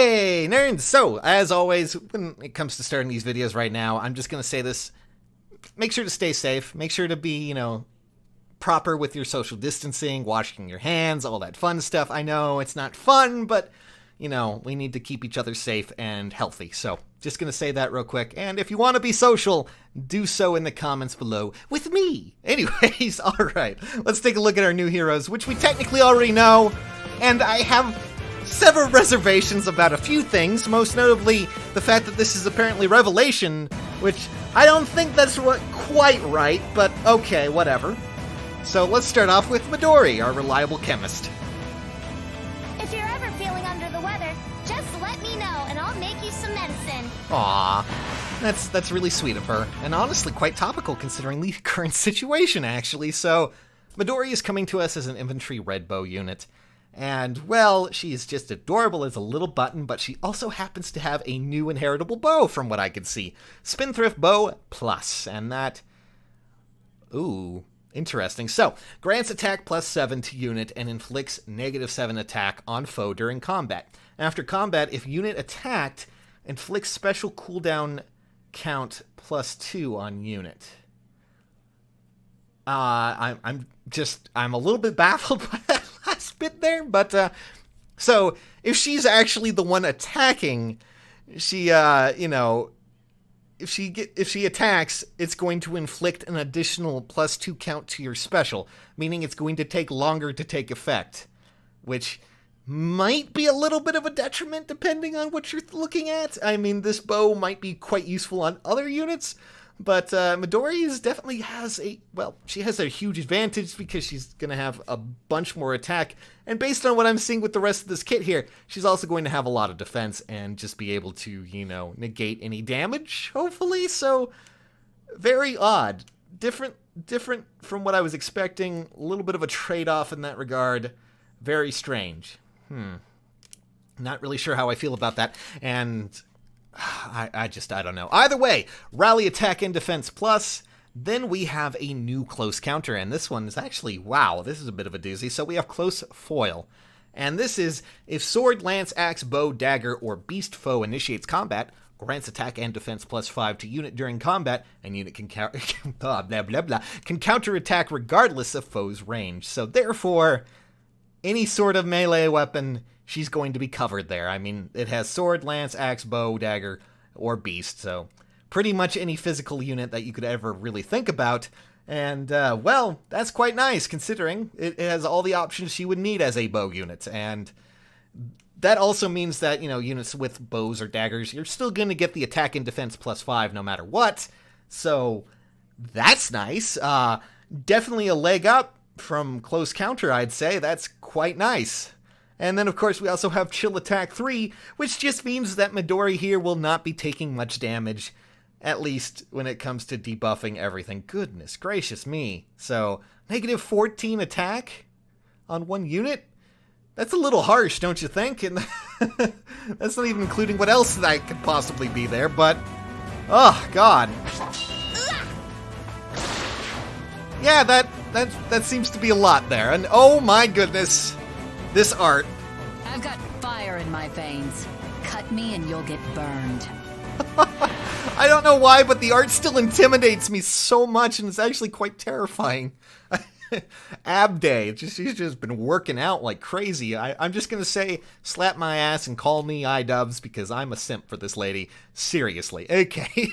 Hey, nerds! So, as always, when it comes to starting these videos right now, I'm just going to say this. Make sure to stay safe. Make sure to be, proper with your social distancing, washing your hands, all that fun stuff. I know it's not fun, but, we need to keep each other safe and healthy. So, just going to say that real quick. And if you want to be social, do so in the comments below with me. Anyways, all right. Let's take a look at our new heroes, which we technically already know. And I have several reservations about a few things, most notably the fact that this is apparently Revelation, which I don't think that's quite right, but okay, whatever. So let's start off with Midori, our reliable chemist. If you're ever feeling under the weather, just let me know and I'll make you some medicine. Aww, that's really sweet of her, and honestly quite topical considering the current situation, actually. So Midori is coming to us as an infantry red bow unit. And, well, she is just adorable as a little button, but she also happens to have a new inheritable bow, from what I can see. Spendthrift Bow Plus, and that... Ooh, interesting. So, grants attack +7 to unit and inflicts -7 attack on foe during combat. After combat, if unit attacked, inflicts special cooldown count +2 on unit. I'm a little bit baffled by that last bit there, but so if she's actually the one attacking, she if she attacks, it's going to inflict an additional +2 count to your special, meaning it's going to take longer to take effect, which might be a little bit of a detriment depending on what you're looking at. I mean, this bow might be quite useful on other units. But Midori definitely has she has a huge advantage because she's going to have a bunch more attack. And based on what I'm seeing with the rest of this kit here, she's also going to have a lot of defense and just be able to, negate any damage, hopefully. So, very odd. Different from what I was expecting. A little bit of a trade-off in that regard. Very strange. Not really sure how I feel about that. And I don't know. Either way, rally attack and defense plus. Then we have a new close counter, and this one is actually, wow, this is a bit of a doozy. So we have close foil. And this is, if sword, lance, axe, bow, dagger, or beast foe initiates combat, grants attack and defense +5 to unit during combat, and unit can can counterattack regardless of foe's range. So therefore, any sort of melee weapon, she's going to be covered there. I mean, it has sword, lance, axe, bow, dagger, or beast, so pretty much any physical unit that you could ever really think about. And, well, that's quite nice, considering it has all the options she would need as a bow unit. And that also means that, units with bows or daggers, you're still going to get the attack and defense +5 no matter what. So, that's nice. Definitely a leg up from close counter, I'd say. That's quite nice. And then, of course, we also have Chill Attack 3, which just means that Midori here will not be taking much damage, at least when it comes to debuffing everything. Goodness gracious me. So, -14 attack on one unit? That's a little harsh, don't you think? And that's not even including what else that could possibly be there, but... Oh, God. Yeah, that seems to be a lot there. And oh my goodness... This art. I've got fire in my veins. Cut me and you'll get burned. I don't know why, but the art still intimidates me so much, and it's actually quite terrifying. Ab Day. She's just been working out like crazy. I'm just going to say, slap my ass and call me iDubbbz because I'm a simp for this lady. Seriously. Okay.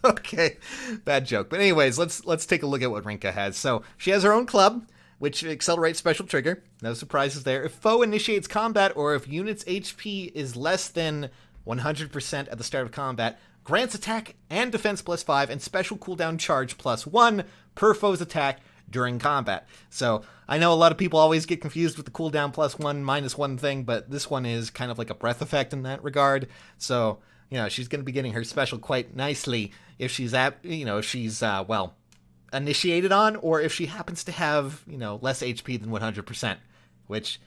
Okay. Bad joke. But anyways, let's take a look at what Rinkah has. So, she has her own club, which accelerates special trigger. No surprises there. If foe initiates combat, or if unit's HP is less than 100% at the start of combat, grants attack and defense +5 and special cooldown charge +1 per foe's attack during combat. So, I know a lot of people always get confused with the cooldown +1, -1 thing, but this one is kind of like a breath effect in that regard. So, she's going to be getting her special quite nicely if she's initiated on, or if she happens to have, less HP than 100%, which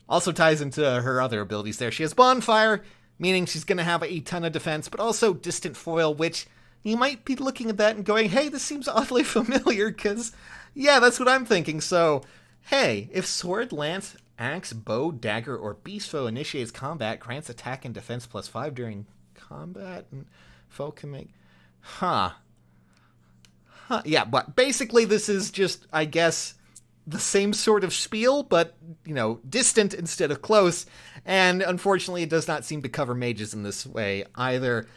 also ties into her other abilities there. She has Bonfire, meaning she's going to have a ton of defense, but also Distant Foil, which you might be looking at that and going, hey, this seems oddly familiar, because, yeah, that's what I'm thinking. So, hey, if sword, lance, Axe, bow, dagger, or beast foe initiates combat, grants attack and defense +5 during combat, and foe can make... Yeah, but basically this is just, I guess, the same sort of spiel, but, distant instead of close, and unfortunately it does not seem to cover mages in this way either.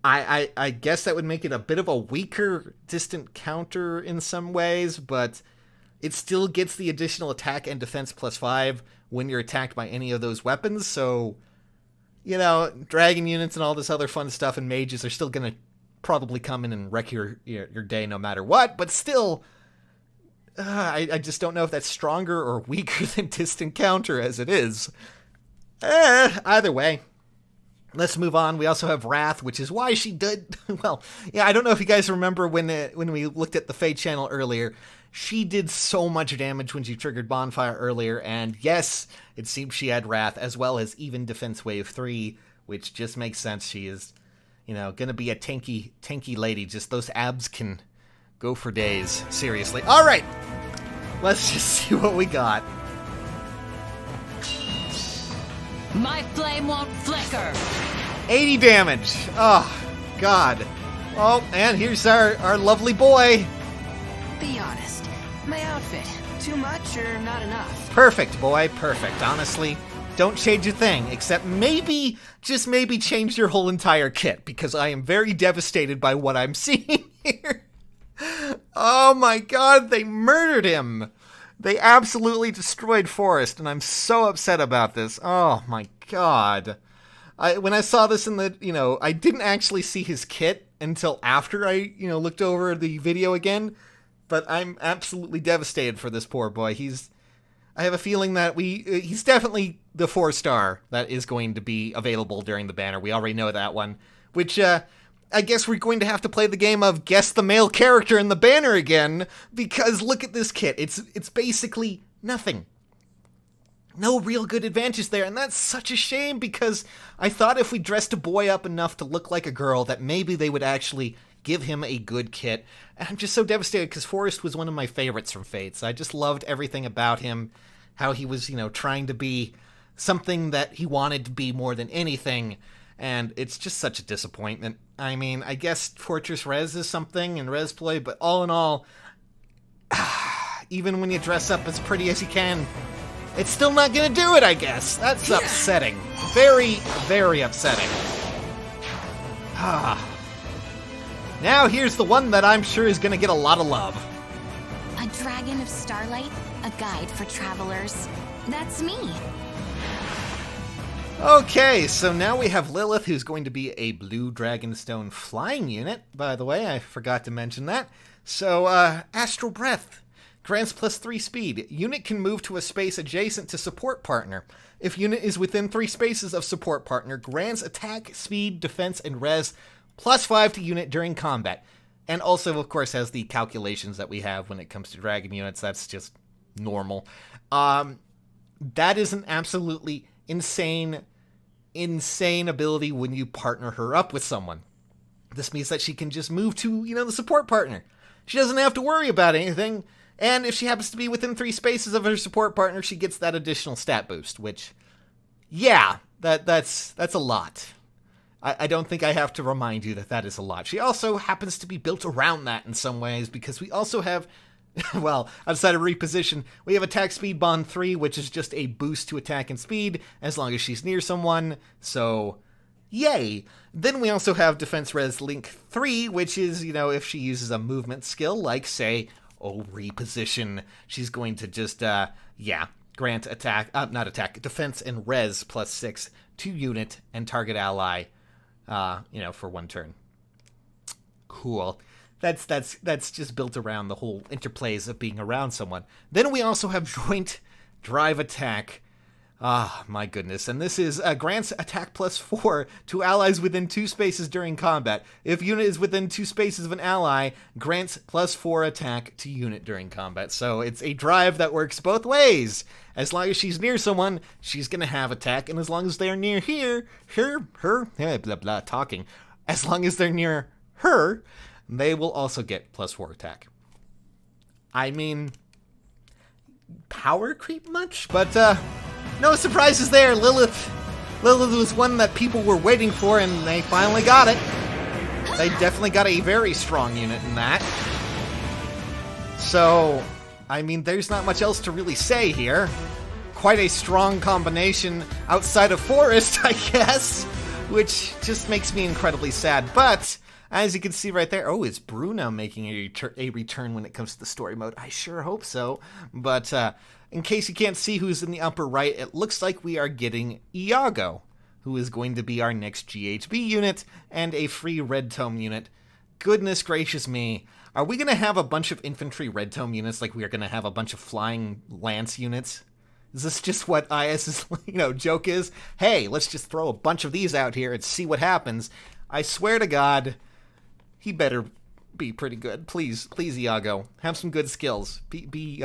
I guess that would make it a bit of a weaker distant counter in some ways, but it still gets the additional attack and defense +5 when you're attacked by any of those weapons, so, dragon units and all this other fun stuff and mages are still going to probably come in and wreck your day no matter what, but still, I just don't know if that's stronger or weaker than distant counter as it is. Either way, let's move on. We also have Wrath, which is why she did, well, yeah, I don't know if you guys remember when we looked at the Fate channel earlier, she did so much damage when she triggered Bonfire earlier, and yes, it seems she had Wrath, as well as even Defense Wave 3, which just makes sense. She is, gonna be a tanky lady. Just those abs can go for days. Seriously. All right, let's just see what we got. My flame won't flicker. 80 damage. Oh, God. Oh, and here's our lovely boy. Be honest, my outfit, too much or not enough? Perfect, boy, perfect. Honestly, don't change a thing, except maybe, just maybe change your whole entire kit, because I am very devastated by what I'm seeing here. Oh my God, they murdered him. They absolutely destroyed Forrest, and I'm so upset about this. Oh my God. When I saw this in the, I didn't actually see his kit until after I, looked over the video again, but I'm absolutely devastated for this poor boy. I have a feeling that he's definitely the 4-star that is going to be available during the banner. We already know that one, which, I guess we're going to have to play the game of guess the male character in the banner again, because look at this kit. It's basically nothing. No real good advantage there, and that's such a shame, because I thought if we dressed a boy up enough to look like a girl, that maybe they would actually give him a good kit. And I'm just so devastated, because Forrest was one of my favorites from Fates. I just loved everything about him, how he was, trying to be something that he wanted to be more than anything, and it's just such a disappointment. I mean, I guess Fortress Res is something, and Res Play, but all in all, even when you dress up as pretty as you can, it's still not gonna do it, I guess. That's upsetting. Very, very upsetting. Now here's the one that I'm sure is gonna get a lot of love. A dragon of starlight, a guide for travelers. That's me. Okay, so now we have Lilith, who's going to be a blue Dragonstone flying unit. By the way, I forgot to mention that. So, Astral Breath grants +3 speed. Unit can move to a space adjacent to support partner. If unit is within 3 spaces of support partner, grants attack, speed, defense, and res +5 to unit during combat. And also, of course, has the calculations that we have when it comes to dragon units. That's just normal. That is an absolutely insane ability when you partner her up with someone. This means that she can just move to, the support partner. She doesn't have to worry about anything. And if she happens to be within 3 spaces of her support partner, she gets that additional stat boost, which, yeah, that's a lot. I don't think I have to remind you that is a lot. She also happens to be built around that in some ways, because we also have, well, outside of reposition, we have attack speed bond 3, which is just a boost to attack and speed as long as she's near someone, so yay. Then we also have defense res link 3, which is, if she uses a movement skill, like, say, reposition, she's going to just, grant defense and res +6 to unit and target ally, for 1 turn. Cool. That's just built around the whole interplays of being around someone. Then we also have joint drive attack. My goodness. And this is grants attack +4 to allies within 2 spaces during combat. If unit is within 2 spaces of an ally, grants +4 attack to unit during combat. So it's a drive that works both ways. As long as she's near someone, she's going to have attack. And as long as they're near as long as they're near her, they will also get +4 attack. I mean, power creep much? But, no surprises there. Lilith was one that people were waiting for, and they finally got it. They definitely got a very strong unit in that. So, I mean, there's not much else to really say here. Quite a strong combination outside of Forrest, I guess, which just makes me incredibly sad. But, as you can see right there, oh, is Bruno making a return when it comes to the story mode? I sure hope so. But, in case you can't see who's in the upper right, it looks like we are getting Iago, who is going to be our next GHB unit and a free Red Tome unit. Goodness gracious me. Are we going to have a bunch of infantry Red Tome units like we are going to have a bunch of flying lance units? Is this just what IS's joke is? Hey, let's just throw a bunch of these out here and see what happens. I swear to God, he better be pretty good. Please, Iago, have some good skills. Be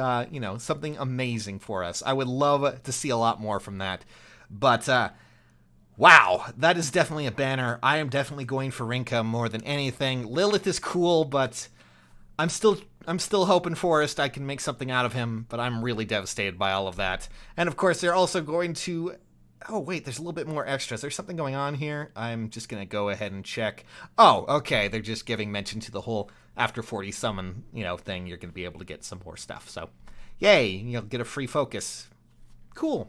something amazing for us. I would love to see a lot more from that. But, wow, that is definitely a banner. I am definitely going for Rinkah more than anything. Lilith is cool, but I'm still hoping Forrest I can make something out of him, but I'm really devastated by all of that. And of course, they're also going to... Oh, wait, there's a little bit more extras. There's something going on here. I'm just going to go ahead and check. Oh, okay, they're just giving mention to the whole after 40 summon, thing. You're going to be able to get some more stuff. So, yay, you'll get a free focus. Cool.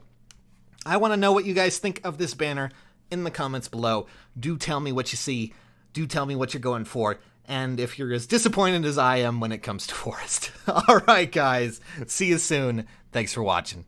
I want to know what you guys think of this banner in the comments below. Do tell me what you see. Do tell me what you're going for. And if you're as disappointed as I am when it comes to Forrest. All right, guys. See you soon. Thanks for watching.